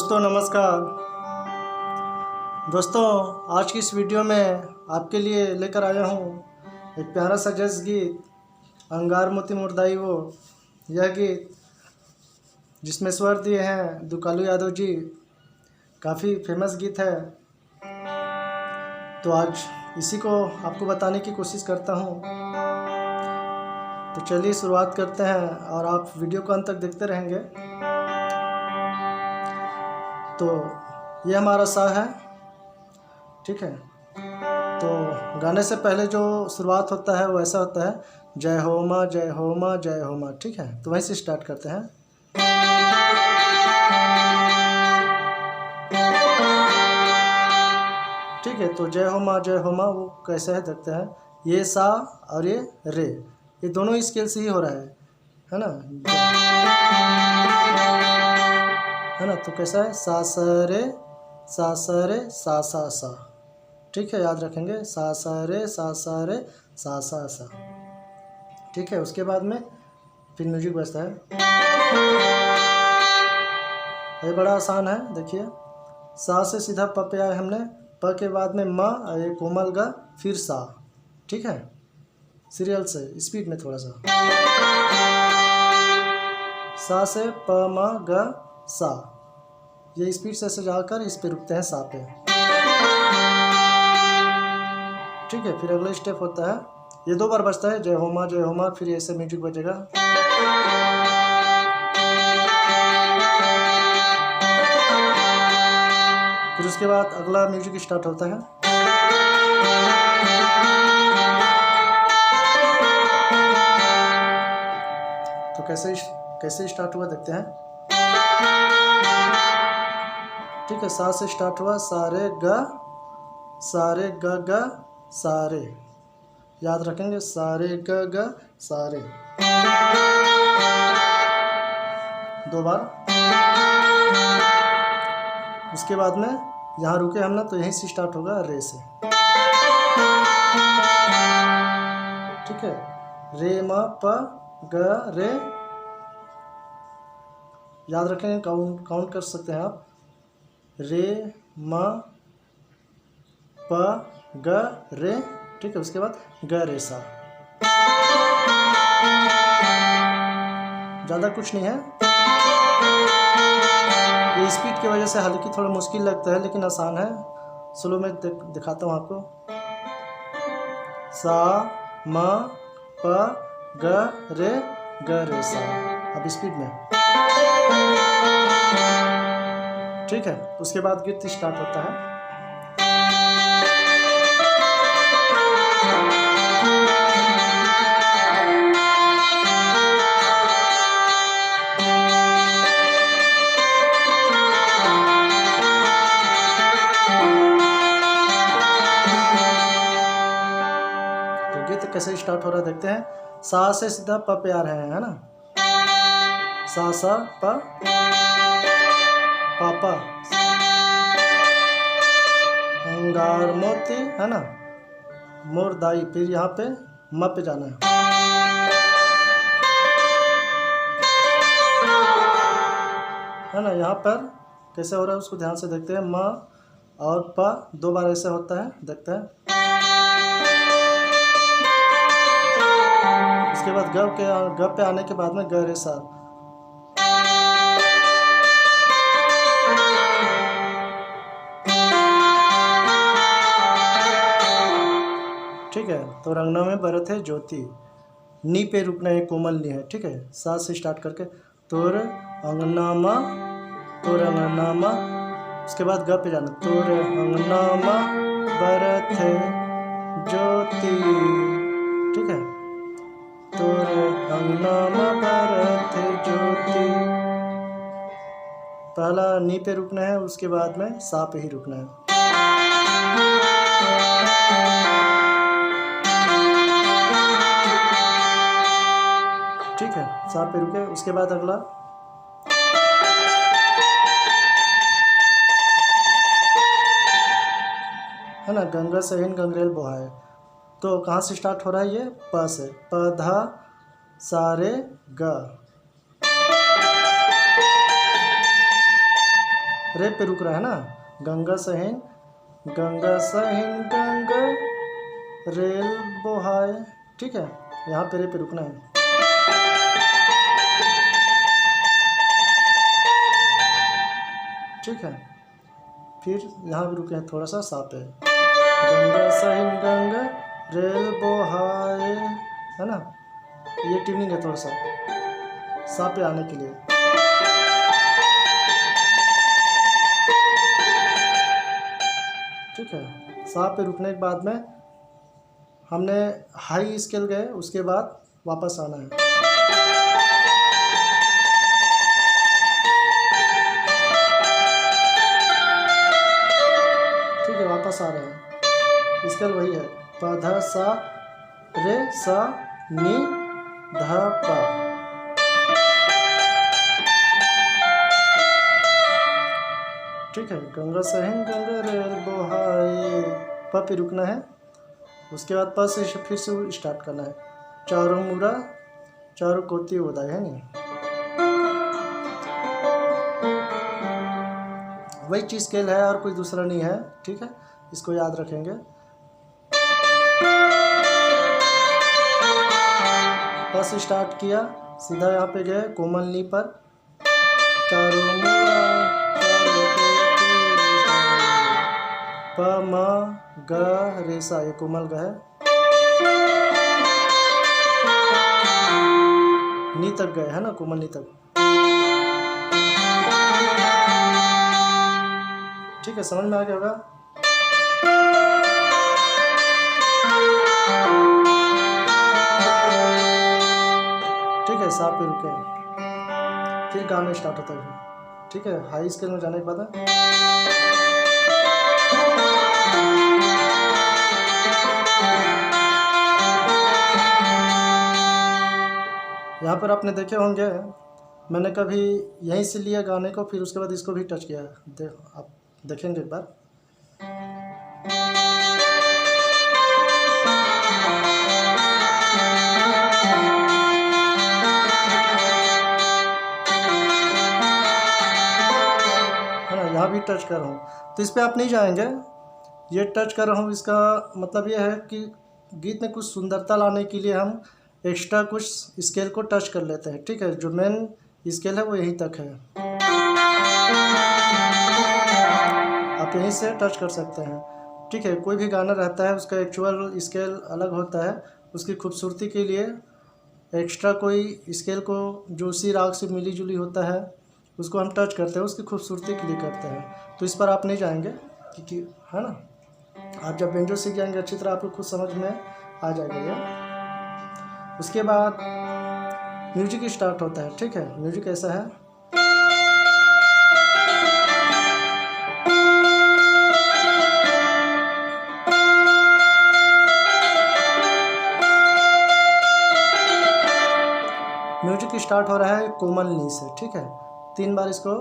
दोस्तों नमस्कार। दोस्तों आज की इस वीडियो में आपके लिए लेकर आया हूँ एक प्यारा सा जज गीत अंगार मोती मुर्दाई वो। यह गीत जिसमें स्वर दिए हैं दुकालू यादव जी, काफ़ी फेमस गीत है। तो आज इसी को आपको बताने की कोशिश करता हूँ। तो चलिए शुरुआत करते हैं और आप वीडियो को अंत तक देखते रहेंगे। तो ये हमारा सा है, ठीक है। तो गाने से पहले जो शुरुआत होता है वो ऐसा होता है, जय हो माँ जय हो माँ जय हो माँ, ठीक है। तो वहीं से स्टार्ट करते हैं। ठीक है, तो जय हो माँ वो कैसे है देखते हैं। ये सा और ये रे, ये दोनों स्केल से ही हो रहा है ना, है ना। तो कैसा है, सा सा रे सा सा रे सा सा सा, ठीक है। याद रखेंगे सा सा रे सा सा रे सा सा सा, ठीक है। उसके बाद में फिर म्यूजिक बजता है। ये बड़ा आसान है, देखिए। सा से सीधा प पे आए हमने, प के बाद में म और ये कोमल ग, फिर सा, ठीक है। सीरियल से स्पीड में थोड़ा सा से प म ग सा, ये स्पीड से जाकर इस पे रुकते हैं सा पे, ठीक है। फिर अगला स्टेप होता है, ये 2 बार बजता है, जय हो माँ, फिर ऐसे म्यूजिक बजेगा। फिर उसके बाद अगला म्यूजिक स्टार्ट होता है। तो कैसे स्टार्ट हुआ देखते हैं, ठीक है। सा से स्टार्ट हुआ, सारे ग ग सारे, याद रखेंगे सारे ग ग सारे, 2 बार। उसके बाद में यहाँ रुके हम ना, तो यहीं से स्टार्ट होगा रे से, ठीक है। रे म प ग रे, याद रखेंगे, काउंट कर सकते हैं आप। रे म प ग रे, ठीक है। उसके बाद ग रे सा, ज़्यादा कुछ नहीं है। ये स्पीड की वजह से हल्की थोड़ा मुश्किल लगता है, लेकिन आसान है। स्लो में दिखाता हूँ आपको। सा म प ग रे सा, अब स्पीड में, ठीक है। उसके बाद गीत स्टार्ट होता है। तो गीत कैसे स्टार्ट हो रहा है देखते हैं। सा से सीधा प पे आ रहे हैं, है ना। सा सा प पापा, अंगार मोती, है ना, मोर दाई, फिर यहाँ पे म पे जाना है ना। यहाँ पर कैसे हो रहा है उसको ध्यान से देखते हैं। म और प 2 बार ऐसे होता है, देखते हैं। उसके बाद ग पे आने के बाद में ग रे सा, ठीक है। तो रंगना में बरत है ज्योति, नी पे रुकना है, कोमल नी है, ठीक है। सा से स्टार्ट करके, तोर अंगनामा, तोर अंगनामा। उसके बाद ग पे जाना, तोर अंगनामा बरत है ज्योति, ठीक है। तोर अंगनामा बरत है ज्योति, पहला नी पे रुकना है, उसके बाद में सा पे ही रुकना है, ठीक है। सा पे रुके। उसके बाद अगला, है ना, गंगा सहिन गंगरेल बोहाए। तो कहाँ से स्टार्ट हो रहा है, ये प से, प धा सा रे ग, रे पे रुक रहा है ना, गंगा सहिन गंगा रेल बोहाए, ठीक है, यहाँ पे रे पे रुकना है। ठीक है, फिर यहाँ भी रुके हैं थोड़ा सा सा पे, गंगा सहिन गंगा रेल बोहाए, है ना, ये ट्यूनिंग है थोड़ा सा पे आने के लिए। ठीक है, सा पे रुकने के बाद में हमने हाई स्केल गए, उसके बाद वापस आना है। ठीक है, वापस आ रहे हैं, स्केल वही है, प ध सा रे सा नी ध प। ठीक है, गंगा सहिन गंगा रेल बोहाए, प पे रुकना है, उसके बाद प से फिर से स्टार्ट करना है, चारों मुड़ा चारों कोती उदाय, है नहीं, वही चीज स्केल है और कोई दूसरा नहीं है। ठीक है, इसको याद रखेंगे। प से स्टार्ट किया, सीधा यहाँ पे गए कोमल नी पर, चारों मुड़ा प म ग रे सा, ये कोमल ग है, नी तक गए, है ना, कोमल नी तक। ठीक है, समझ में आ गया होगा। ठीक है, सा पे रुके, फिर गाना स्टार्ट होता है। ठीक है, हाई स्केल में जाने के बाद यहाँ पर आपने देखे होंगे, मैंने कभी यहीं से लिया गाने को, फिर उसके बाद इसको भी टच किया, आप देखेंगे एक बार। है ना, यहाँ भी टच कर रहा हूँ, तो इस पर आप नहीं जाएंगे, ये टच कर रहा हूँ, इसका मतलब ये है कि गीत में कुछ सुंदरता लाने के लिए हम एक्स्ट्रा कुछ स्केल को टच कर लेते हैं। ठीक है, जो मेन स्केल है वो यहीं तक है, आप यहीं से टच कर सकते हैं। ठीक है, कोई भी गाना रहता है उसका एक्चुअल स्केल अलग होता है, उसकी खूबसूरती के लिए एक्स्ट्रा कोई स्केल को जो उसी राग से मिली जुली होता है उसको हम टच करते हैं, उसकी खूबसूरती के लिए करते हैं। तो इस पर आप नहीं जाएंगे क्योंकि, है ना, आप जब बेंजो सीख जाएंगे अच्छी तरह आपको खुद समझ में आ जाएगा ये। उसके बाद म्यूजिक स्टार्ट होता है। ठीक है, म्यूजिक ऐसा है, म्यूजिक स्टार्ट हो रहा है कोमल नी से। ठीक है, 3 बार इसको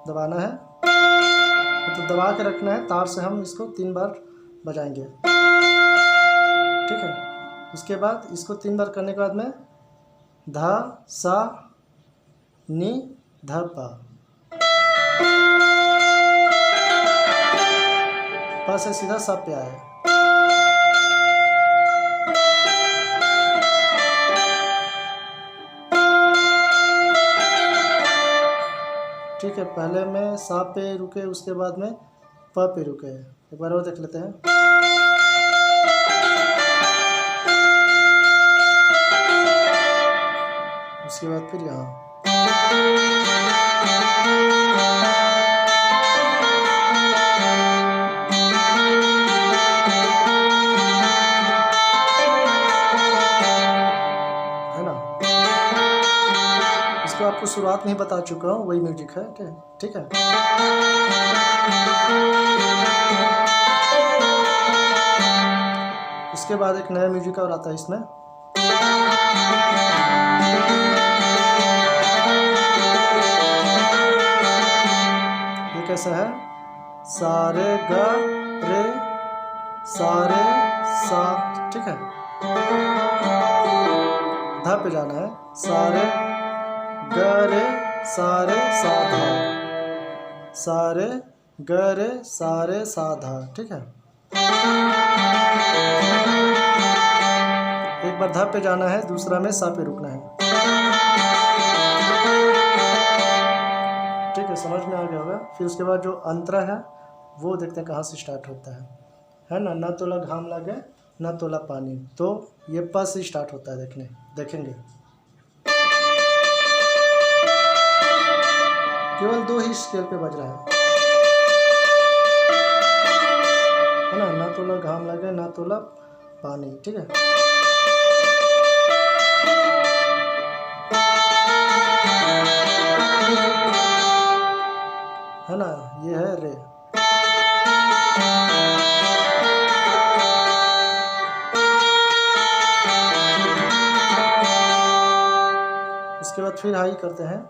दबाना है, मतलब दबा के रखना है, तार से हम इसको 3 बार बजाएंगे। ठीक है, उसके बाद इसको 3 बार करने के बाद में धा सा नी ध प से सीधा सा पे आए। ठीक है, पहले में सा पे रुके, उसके बाद में प पे रुके, एक बार और देख लेते हैं। उसके बाद फिर यहाँ, है ना, इसको आपको शुरुआत में ही बता चुका हूँ, वही म्यूजिक है। ठीक है, उसके बाद एक नया म्यूजिक और आता है इसमें, कैसा है, सारे ग रे सारे सा। ठीक है, धा पे जाना है, सारे ग रे सारे सा धा, सारे गरे सारे साधा। ठीक है, एक बार धा पे जाना है, दूसरा में सा पे रुकना है। ठीक है, समझ में आ गया होगा। फिर उसके बाद जो अंतरा है वो देखते हैं कहाँ से स्टार्ट होता है ना। ना तोला घाम लगे ना तोला पानी, तो ये प से स्टार्ट होता है। देखेंगे केवल 2 ही स्केल पे बज रहा है ना। ना तोला घाम लगे ना तोला पानी। ठीक है, है ना, ये है रे। उसके बाद फिर हाई करते हैं।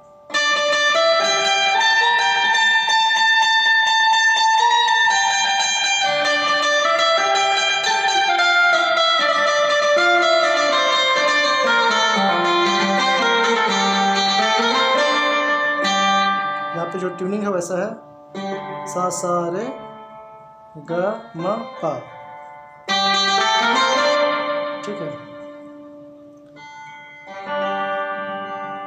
यहाँ पे जो ट्यूनिंग है वैसा है, सा सा रे ग म पा। ठीक है,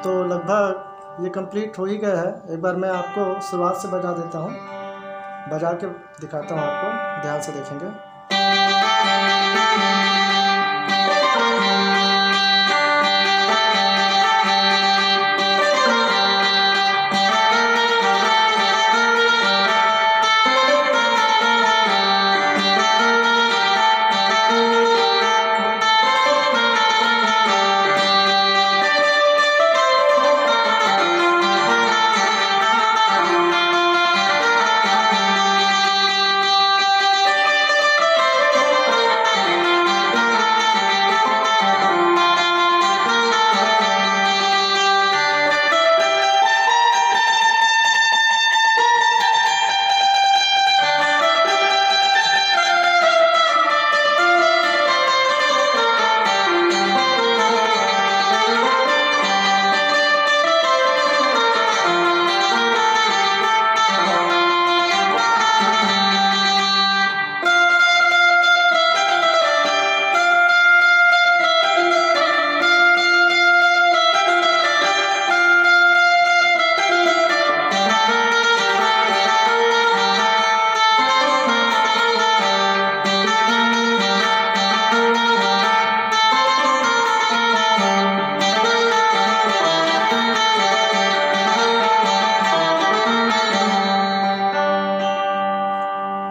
तो लगभग ये कंप्लीट हो ही गया है। एक बार मैं आपको शुरुआत से बजा देता हूँ, बजा के दिखाता हूँ आपको, ध्यान से देखेंगे।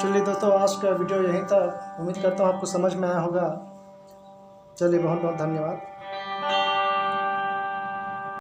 चलिए दोस्तों, आज का वीडियो यहीं था। उम्मीद करता हूँ आपको समझ में आया होगा। चलिए, बहुत बहुत धन्यवाद।